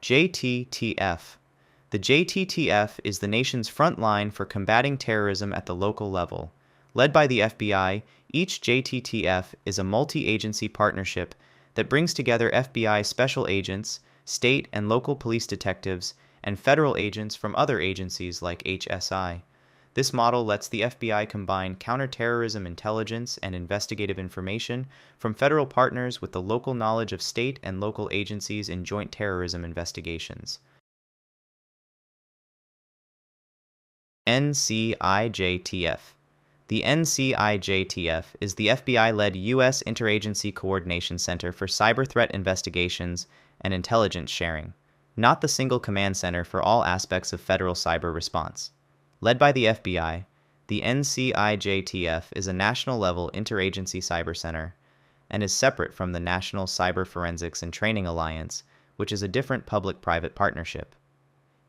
JTTF. The JTTF is the nation's front line for combating terrorism at the local level. Led by the FBI, each JTTF is a multi-agency partnership that brings together FBI special agents, state and local police detectives, and federal agents from other agencies like HSI. This model lets the FBI combine counterterrorism intelligence and investigative information from federal partners with the local knowledge of state and local agencies in joint terrorism investigations. NCIJTF. The NCIJTF is the FBI-led U.S. Interagency Coordination Center for Cyber Threat Investigations and Intelligence Sharing, not the single command center for all aspects of federal cyber response. Led by the FBI, the NCIJTF is a national-level interagency cyber center and is separate from the National Cyber Forensics and Training Alliance, which is a different public-private partnership.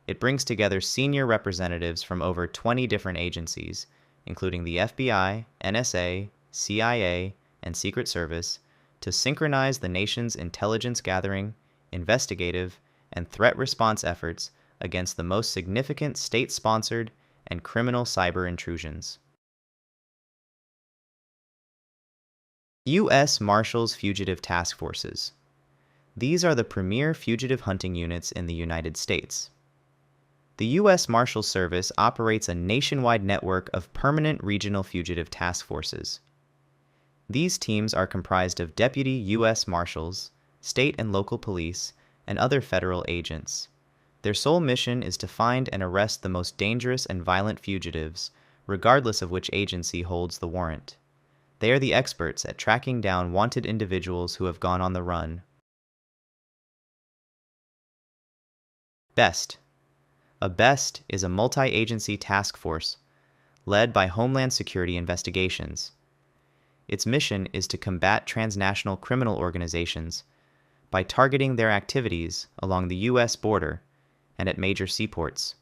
It brings together senior representatives from over 20 different agencies, including the FBI, NSA, CIA, and Secret Service, to synchronize the nation's intelligence gathering, investigative, and threat response efforts against the most significant state-sponsored and criminal cyber intrusions. U.S. Marshals Fugitive Task Forces. These are the premier fugitive hunting units in the United States. The U.S. Marshals Service operates a nationwide network of permanent regional fugitive task forces. These teams are comprised of deputy U.S. Marshals, state and local police, and other federal agents. Their sole mission is to find and arrest the most dangerous and violent fugitives, regardless of which agency holds the warrant. They are the experts at tracking down wanted individuals who have gone on the run. BEST. A BEST is a multi-agency task force led by Homeland Security Investigations. Its mission is to combat transnational criminal organizations by targeting their activities along the U.S. border and at major seaports.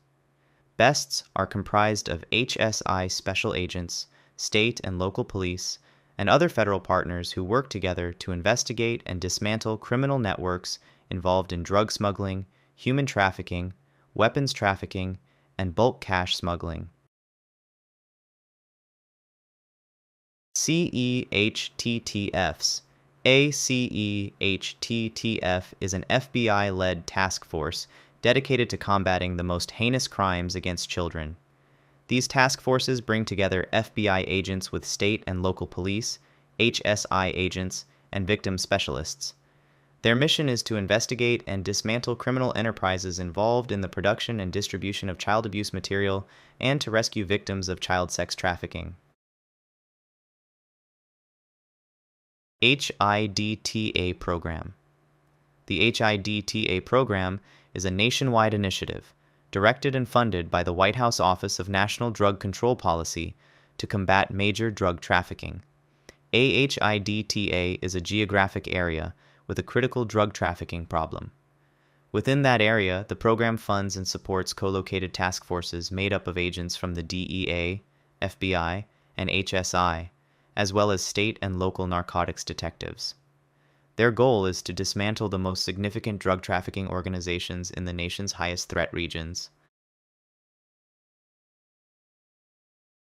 BESTs are comprised of HSI special agents, state and local police, and other federal partners who work together to investigate and dismantle criminal networks involved in drug smuggling, human trafficking, weapons trafficking, and bulk cash smuggling. CEHTTFs. A CEHTTF is an FBI-led task force dedicated to combating the most heinous crimes against children. These task forces bring together FBI agents with state and local police, HSI agents, and victim specialists. Their mission is to investigate and dismantle criminal enterprises involved in the production and distribution of child abuse material and to rescue victims of child sex trafficking. HIDTA Program. The HIDTA Program is a nationwide initiative directed and funded by the White House Office of National Drug Control Policy to combat major drug trafficking. HIDTA is a geographic area with a critical drug trafficking problem. Within that area, the program funds and supports co-located task forces made up of agents from the DEA, FBI, and HSI, as well as state and local narcotics detectives. Their goal is to dismantle the most significant drug trafficking organizations in the nation's highest threat regions.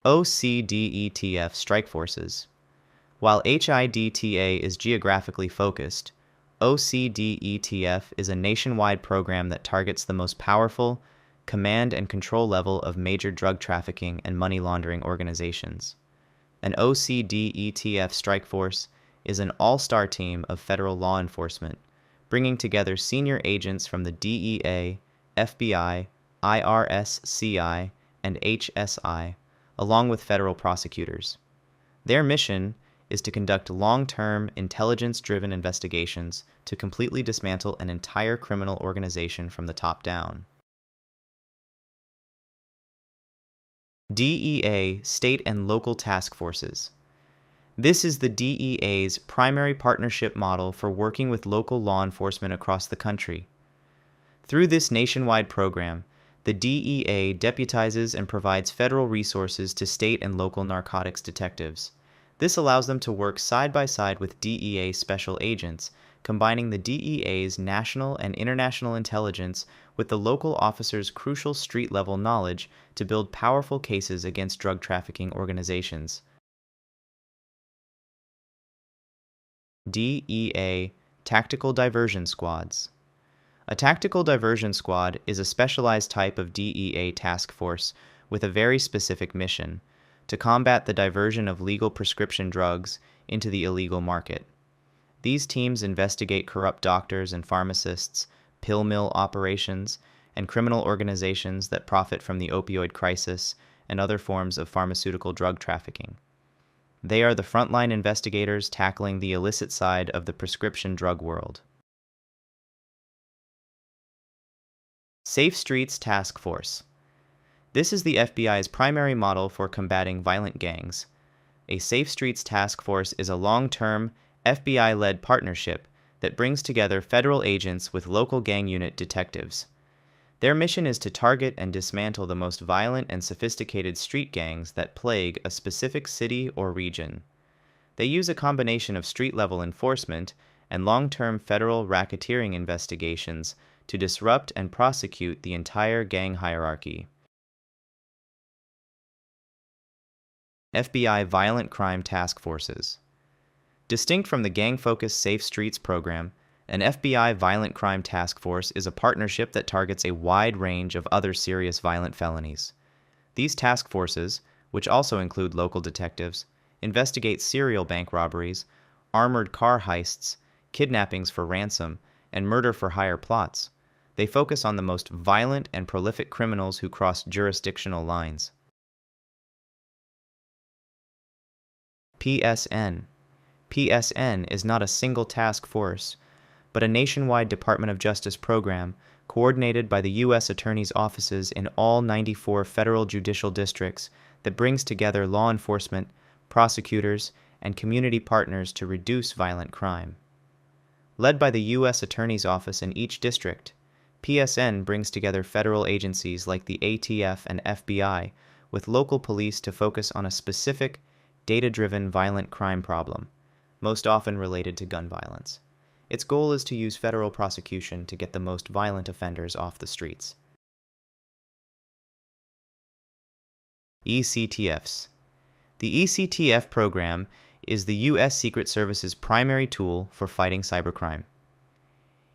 OCDETF Strike Forces. While HIDTA is geographically focused, OCDETF is a nationwide program that targets the most powerful command and control level of major drug trafficking and money laundering organizations. An OCDETF strike force is an all-star team of federal law enforcement, bringing together senior agents from the DEA, FBI, IRSCI, and HSI, along with federal prosecutors. Their mission is to conduct long-term, intelligence-driven investigations to completely dismantle an entire criminal organization from the top down. DEA State and Local Task Forces. This is the DEA's primary partnership model for working with local law enforcement across the country. Through this nationwide program, the DEA deputizes and provides federal resources to state and local narcotics detectives. This allows them to work side by side with DEA special agents combining the DEA's national and international intelligence with the local officers' crucial street-level knowledge to build powerful cases against drug trafficking organizations. DEA Tactical Diversion Squads. A tactical diversion squad is a specialized type of DEA task force with a very specific mission: to combat the diversion of legal prescription drugs into the illegal market. These teams investigate corrupt doctors and pharmacists, pill mill operations, and criminal organizations that profit from the opioid crisis and other forms of pharmaceutical drug trafficking. They are the frontline investigators tackling the illicit side of the prescription drug world. Safe Streets Task Force. This is the FBI's primary model for combating violent gangs. A Safe Streets Task Force is a long-term, FBI-led partnership that brings together federal agents with local gang unit detectives. Their mission is to target and dismantle the most violent and sophisticated street gangs that plague a specific city or region. They use a combination of street-level enforcement and long-term federal racketeering investigations to disrupt and prosecute the entire gang hierarchy. FBI Violent Crime Task Forces. Distinct from the gang-focused Safe Streets program, an FBI Violent Crime Task Force is a partnership that targets a wide range of other serious violent felonies. These task forces, which also include local detectives, investigate serial bank robberies, armored car heists, kidnappings for ransom, and murder for hire plots. They focus on the most violent and prolific criminals who cross jurisdictional lines. PSN. PSN is not a single task force, but a nationwide Department of Justice program coordinated by the U.S. Attorney's offices in all 94 federal judicial districts that brings together law enforcement, prosecutors, and community partners to reduce violent crime. Led by the U.S. Attorney's Office in each district, PSN brings together federal agencies like the ATF and FBI with local police to focus on a specific, data-driven violent crime problem, most often related to gun violence. Its goal is to use federal prosecution to get the most violent offenders off the streets. ECTFs. The ECTF program is the U.S. Secret Service's primary tool for fighting cybercrime.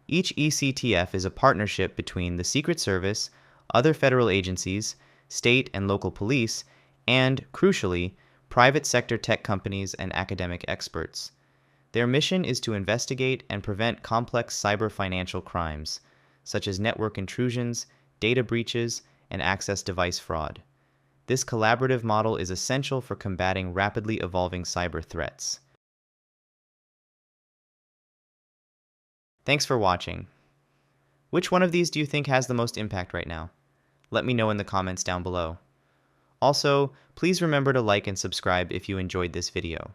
Each ECTF is a partnership between the Secret Service, other federal agencies, state and local police, and, crucially, private sector tech companies and academic experts. Their mission is to investigate and prevent complex cyber financial crimes, such as network intrusions, data breaches, and access device fraud. This collaborative model is essential for combating rapidly evolving cyber threats. Thanks for watching. Which one of these do you think has the most impact right now? Let me know in the comments down below. Also, please remember to like and subscribe if you enjoyed this video.